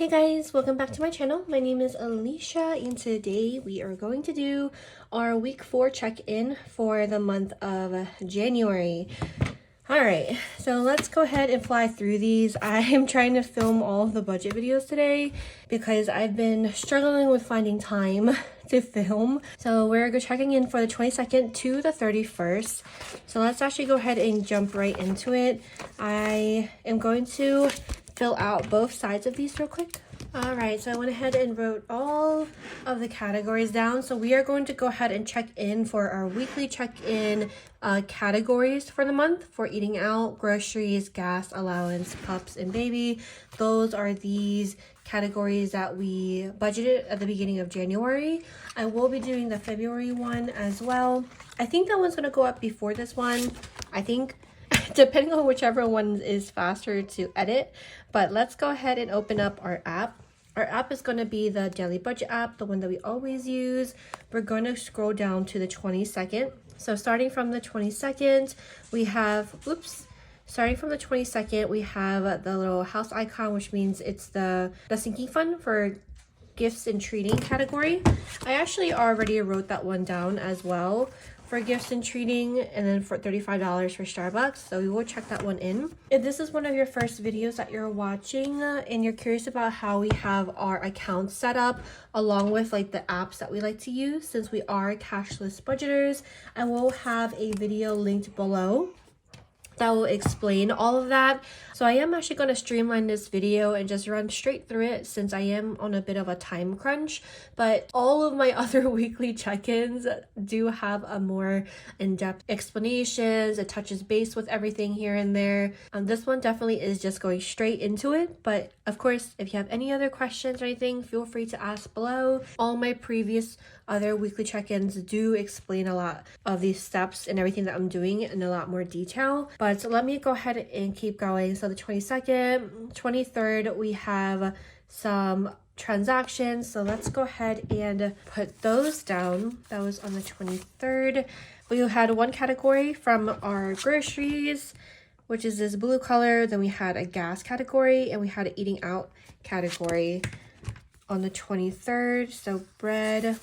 Hey guys, welcome back to my channel. My name is Alicia and today we are going to do our week 4 check-in for the month of January. Alright, so let's go ahead and fly through these. I am trying to film all of the budget videos today because I've been struggling with finding time to film. So we're checking in for the 22nd to the 31st. So let's actually go ahead and jump right into it. I am going to fill out both sides of these real quick. All right, so I went ahead and wrote all of the categories down. So we are going to go ahead and check in for our weekly check-in categories for the month for eating out, groceries, gas allowance, pups, and baby. Those are these categories that we budgeted at the beginning of January. I will be doing the February one as well. I think that one's going to go up before this one. I think depending on whichever one is faster to edit. But let's go ahead and open up our app. Our app is going to be the Daily Budget app, the one that we always use. We're going to scroll down to the 22nd. So starting from the 22nd, we have, starting from the 22nd, we have the little house icon, which means it's the sinking fund for gifts and treating category. I actually already wrote that one down as well for gifts and treating, and then for $35 for Starbucks, so we will check that one in. If this is one of your first videos that you're watching and you're curious about how we have our accounts set up along with like the apps that we like to use, since we are cashless budgeters, I will have a video linked below that will explain all of that. So I am actually going to streamline this video and just run straight through it since I am on a bit of a time crunch, but all of my other weekly check-ins do have a more in-depth explanations. It touches base with everything here and there. This one definitely is just going straight into it, but of course, if you have any other questions or anything, feel free to ask below. All my previous other weekly check-ins do explain a lot of these steps and everything that I'm doing in a lot more detail. But let me go ahead and keep going. So the 22nd, 23rd, we have some transactions. So let's go ahead and put those down. That was on the 23rd. We had one category from our groceries, which is this blue color. Then we had a gas category and we had an eating out category on the 23rd. So bread,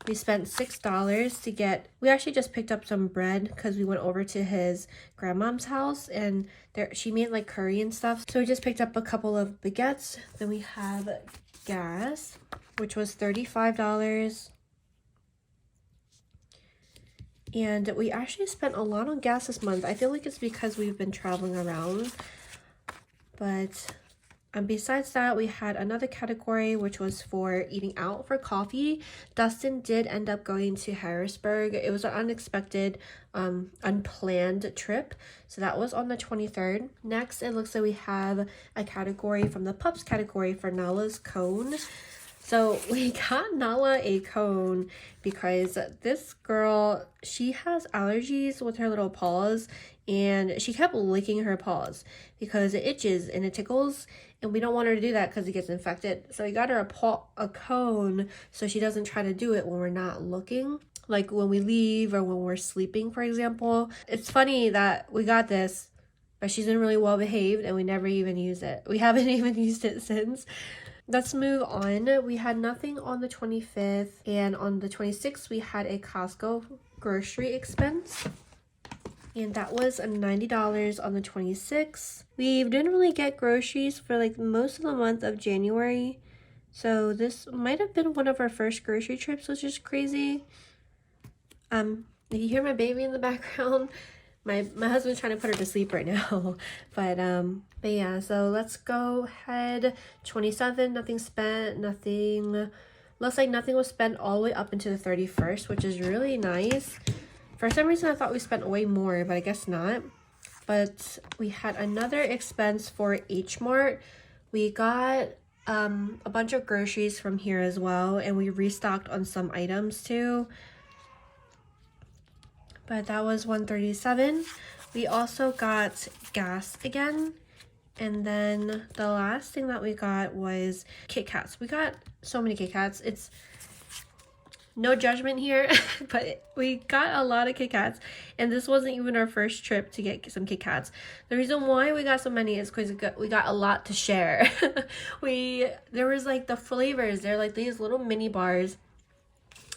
we spent $6 to get, we actually just picked up some bread because we went over to his grandmom's house and she made like curry and stuff. So we just picked up a couple of baguettes. Then we have gas, which was $35. And we actually spent a lot on gas this month. I feel like it's because we've been traveling around. But besides that, we had another category, which was for eating out for coffee. Dustin did end up going to Harrisburg. It was an unexpected, unplanned trip. So that was on the 23rd. Next, it looks like we have a category from the pups category for Nala's cone. So we got Nala a cone because this girl, she has allergies with her little paws and she kept licking her paws because it itches and it tickles, and we don't want her to do that because it gets infected. So we got her a cone so she doesn't try to do it when we're not looking, like when we leave or when we're sleeping, for example. It's funny that we got this, but she's been really well behaved and we never even use it. We haven't even used it since. Let's move on. We had nothing on the 25th, and on the 26th we had a Costco grocery expense, and that was $90 on the 26th. We didn't really get groceries for like most of the month of January, so this might have been one of our first grocery trips, which is crazy. If you hear my baby in the background, my husband's trying to put her to sleep right now. but yeah, so let's go ahead. 27, nothing spent, nothing, looks like nothing was spent all the way up into the 31st, which is really nice. For some reason I thought we spent way more, but I guess not. But we had another expense for H Mart. We got a bunch of groceries from here as well, and we restocked on some items too. But that was $137. We also got gas again. And then the last thing that we got was Kit Kats. We got so many Kit Kats. no judgment here, but we got a lot of Kit Kats, and this wasn't even our first trip to get some Kit Kats. The reason why we got so many is because we got a lot to share. There was like the flavors, they're like these little mini bars.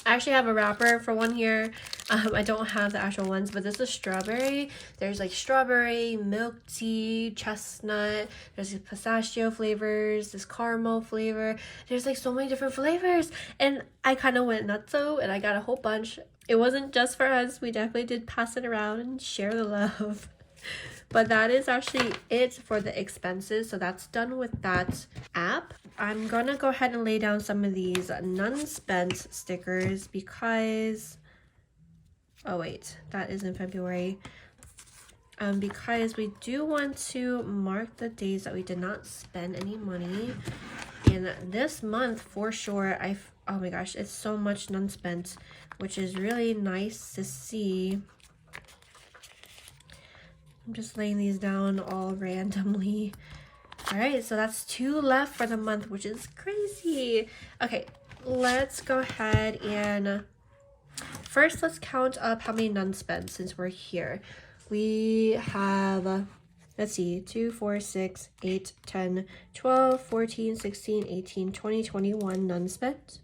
I actually have a wrapper for one here. I don't have the actual ones, but this is strawberry. There's like strawberry, milk tea, chestnut. There's pistachio flavors, this caramel flavor. There's like so many different flavors. And I kind of went nutso and I got a whole bunch. It wasn't just for us. We definitely did pass it around and share the love. But that is actually it for the expenses. So that's done with that app. I'm gonna go ahead and lay down some of these none spent stickers because, oh wait, that is in February. Because we do want to mark the days that we did not spend any money. And this month for sure, oh my gosh, it's so much none spent, which is really nice to see. I'm just laying these down all randomly. All right, so that's 2 left for the month, which is crazy. Okay, let's go ahead and first let's count up how many none spent since we're here. We have, let's see, 2, 4, 6, 8, 10, 12, 14, 16, 18, 20, 21 none spent.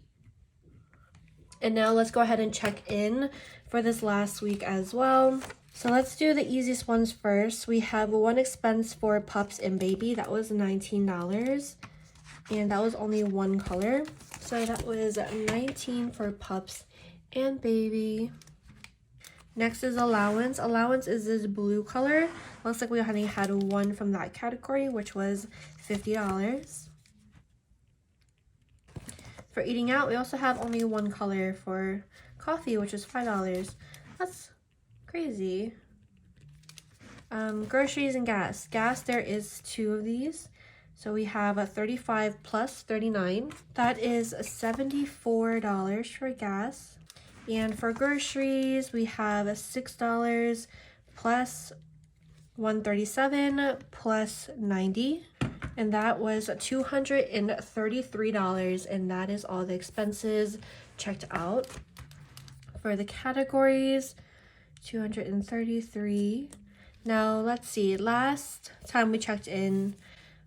And now let's go ahead and check in for this last week as well. So let's do the easiest ones first. We have one expense for pups and baby. That was $19. And that was only one color. So that was $19 for pups and baby. Next is allowance. Allowance is this blue color. Looks like we only had one from that category, which was $50. For eating out, we also have only one color for coffee, which is $5. That's crazy. Groceries and gas. Gas, there is 2 of these. So we have a 35 plus 39. That is $74 for gas. And for groceries, we have $6 plus 137 plus 90. And that was $233. And that is all the expenses checked out. For the categories, 233. Now let's see, last time we checked in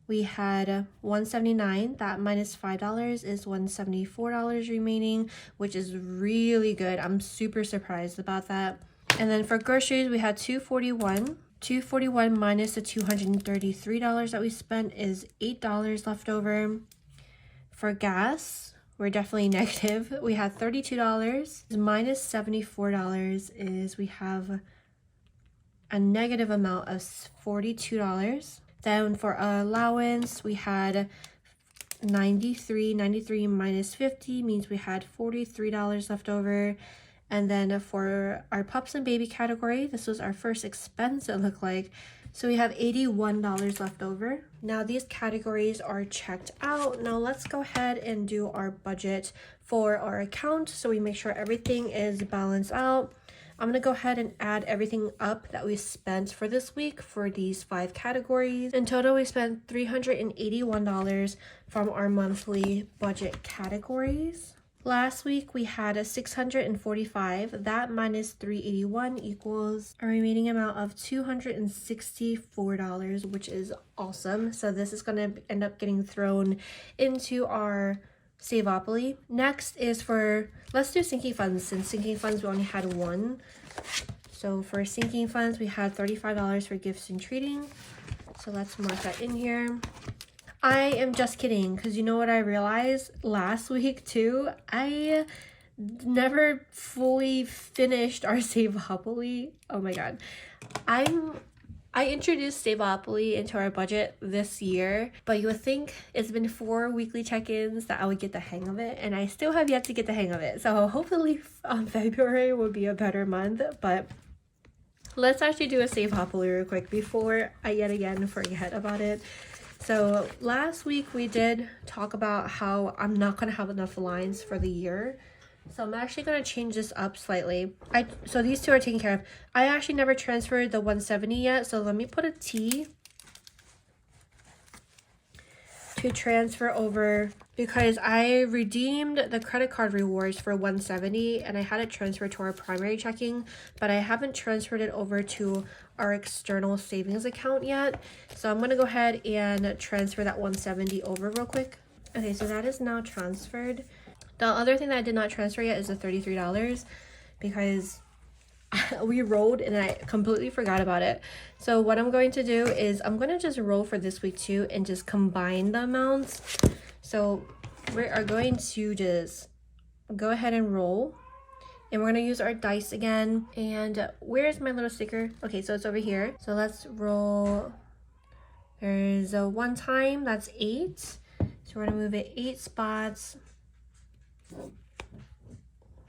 we had $179. That minus $5 is $174 remaining, which is really good. I'm super surprised about that. And then for groceries we had $241. $241 minus the $233 that we spent is $8 left over. For gas, we're definitely negative. We had $32. Minus $74 is we have a negative amount of $42. Then for allowance, we had 93. 93 minus 50 means we had $43 left over. And then for our pups and baby category, this was our first expense, it looked like. So we have $81 left over. Now these categories are checked out. Now let's go ahead and do our budget for our account so we make sure everything is balanced out. I'm gonna go ahead and add everything up that we spent for this week for these 5 categories. In total, we spent $381 from our monthly budget categories. Last week we had a $645. That minus $381 equals a remaining amount of $264, which is awesome. So this is going to end up getting thrown into our Savopoly. Next is for, let's do sinking funds. Since sinking funds we only had one. So for sinking funds we had $35 for gifts and treating. So let's mark that in here. I am just kidding, because you know what I realized last week too? I never fully finished our Savopoly. Oh my god. I introduced Savopoly into our budget this year, but you would think it's been 4 weekly check-ins that I would get the hang of it, and I still have yet to get the hang of it. So hopefully February will be a better month, but let's actually do a Savopoly real quick before I yet again forget about it. So last week we did talk about how I'm not going to have enough lines for the year. So I'm actually going to change this up slightly. So these 2 are taken care of. I actually never transferred the 170 yet. So let me put a T to to transfer over because I redeemed the credit card rewards for $170 and I had it transferred to our primary checking, but I haven't transferred it over to our external savings account yet. So I'm gonna go ahead and transfer that $170 over real quick. Okay, so that is now transferred. The other thing that I did not transfer yet is the $33 because we rolled and I completely forgot about it. So what I'm going to do is I'm going to just roll for this week too and just combine the amounts. So we are going to just go ahead and roll, and we're going to use our dice again. And where's my little sticker? Okay, so it's over here. So let's roll. There's a one time, that's 8. So we're going to move it 8 spots.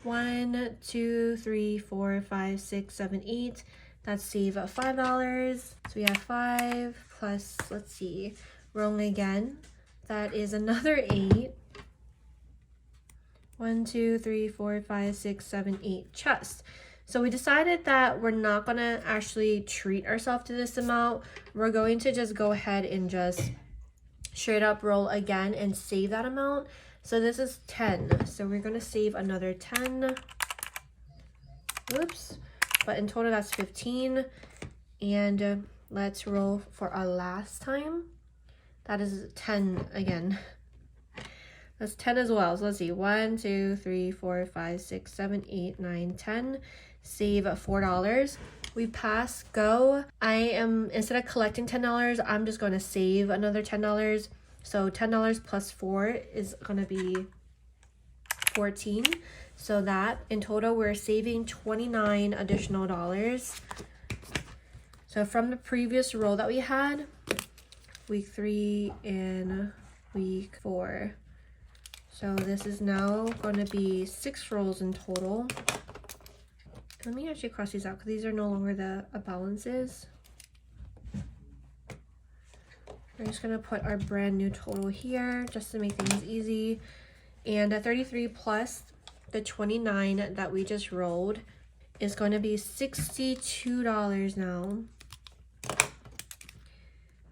1, 2, 3, 4, 5, 6, 7, 8. That's save $5. So we have 5 plus, let's see, rolling again. That is another 8. 1, 2, 3, 4, 5, 6, 7, 8 chest. So we decided that we're not gonna actually treat ourselves to this amount. We're going to just go ahead and just straight up roll again and save that amount. So this is 10. So we're gonna save another 10. Whoops. But in total that's 15. And let's roll for our last time. That is 10 again. That's 10 as well. So let's see. 1, 2, 3, 4, 5, 6, 7, 8, 9, 10. Save $4. We pass go. I am, instead of collecting $10, I'm just going to save another $10. So $10 plus 4 is going to be 14. So that in total we're saving 29 additional dollars. So from the previous roll that we had, week 3 and week 4. So this is now going to be 6 rolls in total. Let me actually cross these out because these are no longer the balances. We're just going to put our brand new total here just to make things easy. And a 33 plus the 29 that we just rolled is going to be $62 now.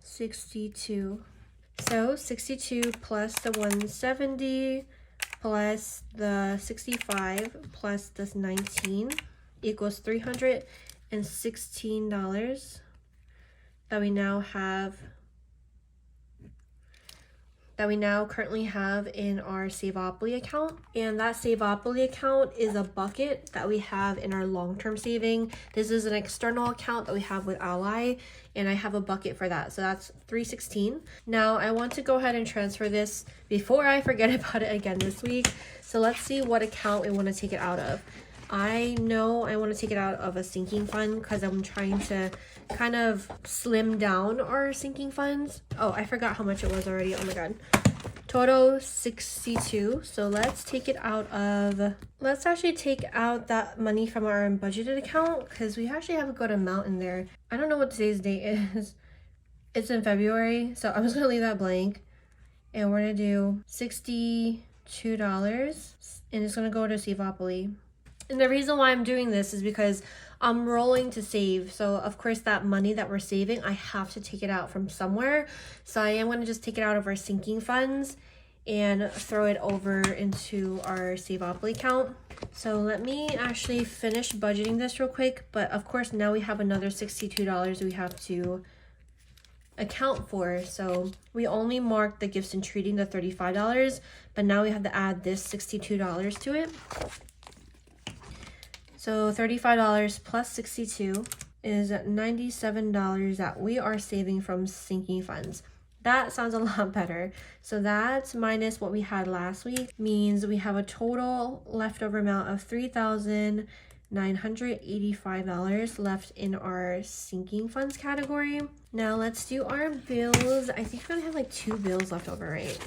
62. So 62 plus the 170 plus the 65 plus this 19 equals $316 that we now currently have in our Savopoly account. And that Savopoly account is a bucket that we have in our long-term saving. This is an external account that we have with Ally, and I have a bucket for that. So that's $316. Now I want to go ahead and transfer this before I forget about it again this week. So let's see what account we want to take it out of. I know I want to take it out of a sinking fund because I'm trying to kind of slim down our sinking funds. Oh, I forgot how much it was already. Oh my god. Total 62. So let's actually take out that money from our budgeted account because we actually have a good amount in there. I don't know what today's date is. It's in February, so I'm just gonna leave that blank. And we're gonna do $62 and it's gonna go to Savopoly. And the reason why I'm doing this is because I'm rolling to save. So of course that money that we're saving, I have to take it out from somewhere. So I am going to just take it out of our sinking funds and throw it over into our Savopoly account. So let me actually finish budgeting this real quick. But of course now we have another $62 we have to account for. So we only marked the gifts and treating, the $35, but now we have to add this $62 to it. So $35 plus 62 is $97 that we are saving from sinking funds. That sounds a lot better. So that minus what we had last week means we have a total leftover amount of $3,985 left in our sinking funds category. Now let's do our bills. I think we're gonna have like 2 bills left over, right?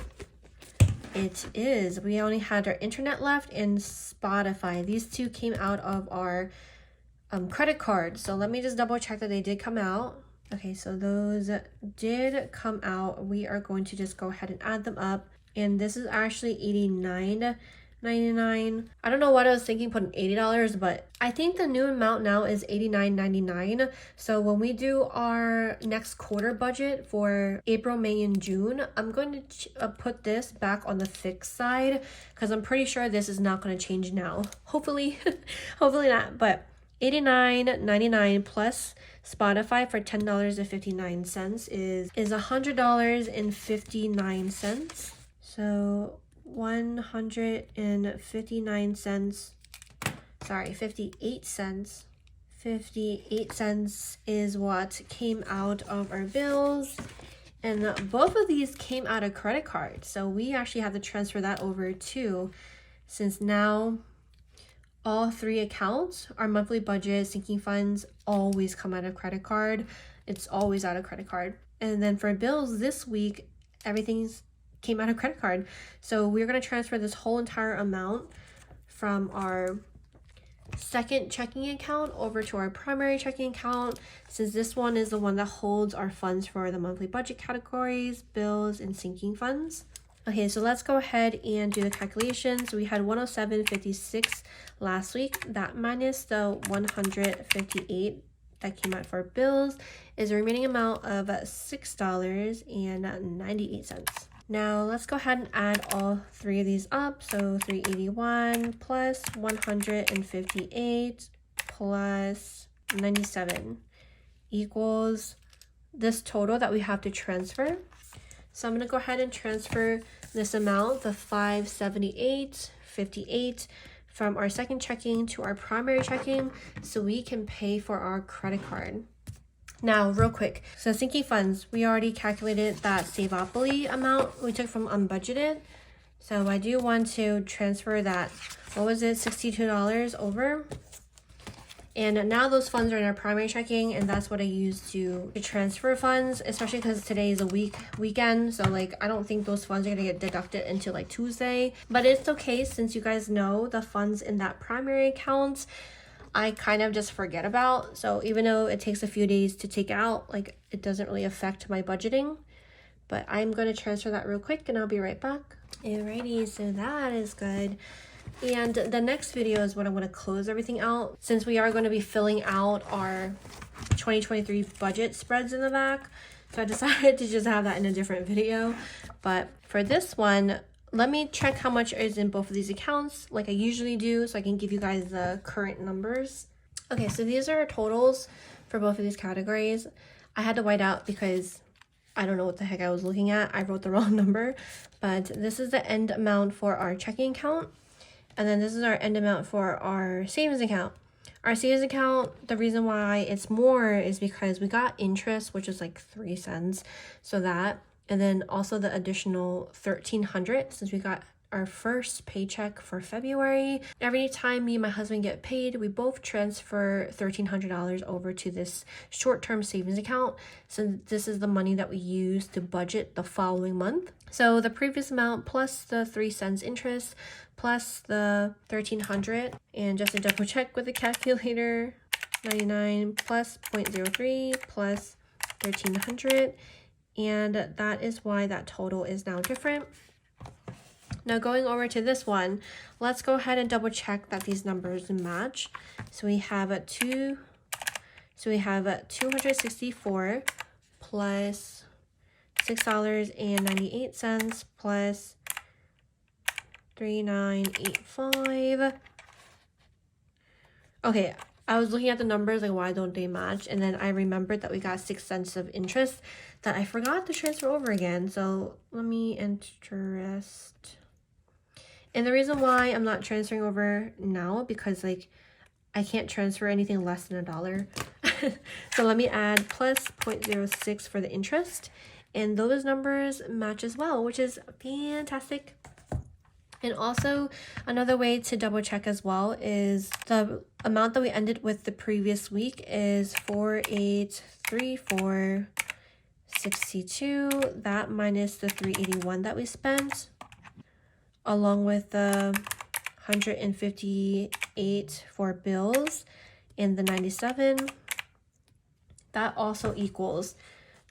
It is. We only had our internet left and Spotify. These 2 came out of our credit card. So let me just double check that they did come out. Okay, so those did come out. We are going to just go ahead and add them up. And this is actually $89.95 $89.99. I don't know what I was thinking putting $80, but I think the new amount now is $89.99. So when we do our next quarter budget for April, May, and June, I'm going to put this back on the fixed side because I'm pretty sure this is not going to change now. Hopefully, hopefully not, but $89.99 plus Spotify for $10.59 is $100.59. So 159 cents, sorry, 58 cents. 58 cents is what came out of our bills. And both of these came out of credit card. So we actually have to transfer that over too, since now all three accounts, our monthly budget, sinking funds, always come out of credit card. It's always out of credit card. And then for bills this week, everything's came out of credit card. So we're going to transfer this whole entire amount from our second checking account over to our primary checking account, since this one is the one that holds our funds for the monthly budget categories, bills, and sinking funds. Okay, so let's go ahead and do the calculations. We had 107.56 last week. That minus the 158 that came out for bills is a remaining amount of $6.98. Now let's go ahead and add all three of these up. So 381 plus 158 plus 97 equals this total that we have to transfer. So I'm going to go ahead and transfer this amount, the 578.58, from our second checking to our primary checking so we can pay for our credit card. Now, real quick, so sinking funds, we already calculated that Savopoly amount we took from unbudgeted. So I do want to transfer that, what was it, $62 over. And now those funds are in our primary checking, and that's what I use to transfer funds, especially because today is a weekend. So like, I don't think those funds are gonna get deducted until like Tuesday, but it's okay since you guys know the funds in that primary account, I kind of just forget about. So even though it takes a few days to take out, like it doesn't really affect my budgeting, but I'm going to transfer that real quick and I'll be right back. Alrighty, so that is good. And the next video is when I'm going to close everything out, since we are going to be filling out our 2023 budget spreads in the back. So I decided to just have that in a different video. But for this one, let me check how much is in both of these accounts like I usually do so I can give you guys the current numbers. Okay, so these are our totals for both of these categories. I had to white out because I don't know what the heck I was looking at. I wrote the wrong number, but this is the end amount for our checking account. And then this is our end amount for our savings account. Our savings account, the reason why it's more is because we got interest, which is like 3 cents. So that, and then also the additional $1,300 since we got our first paycheck for February. Every time me and my husband get paid, we both transfer $1,300 over to this short-term savings account. So this is the money that we use to budget the following month. So the previous amount plus the 3 cents interest plus the $1,300, and just to double check with the calculator, 99 plus 0.03 plus 1,300, and that is why that total is now different. Now going over to this one, let's go ahead and double check that these numbers match. So we have 264 plus $6.98 plus 3,985. Okay, I was looking at the numbers like, why don't they match? And then I remembered that we got 6 cents of interest that I forgot to transfer over again. So let me interest. And the reason why I'm not transferring over now, because like I can't transfer anything less than $1. So let me add plus 0.06 for the interest. And those numbers match as well, which is fantastic. And also another way to double check as well is the amount that we ended with the previous week is 4,834.62. That minus the 381 that we spent, along with the 158 for bills and the 97. That also equals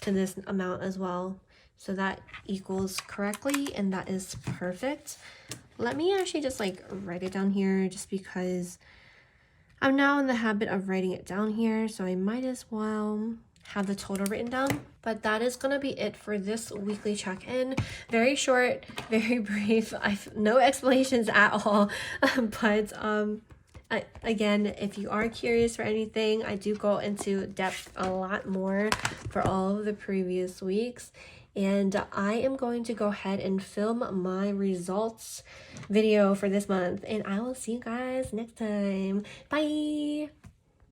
to this amount as well. So that equals correctly, and that is perfect. Let me actually just like write it down here just because I'm now in the habit of writing it down here, so I might as well have the total written down. But that is gonna be it for this weekly check-in. Very short, very brief. I've no explanations at all. But again, if you are curious for anything, I do go into depth a lot more for all of the previous weeks. And I am going to go ahead and film my results video for this month. And I will see you guys next time. Bye!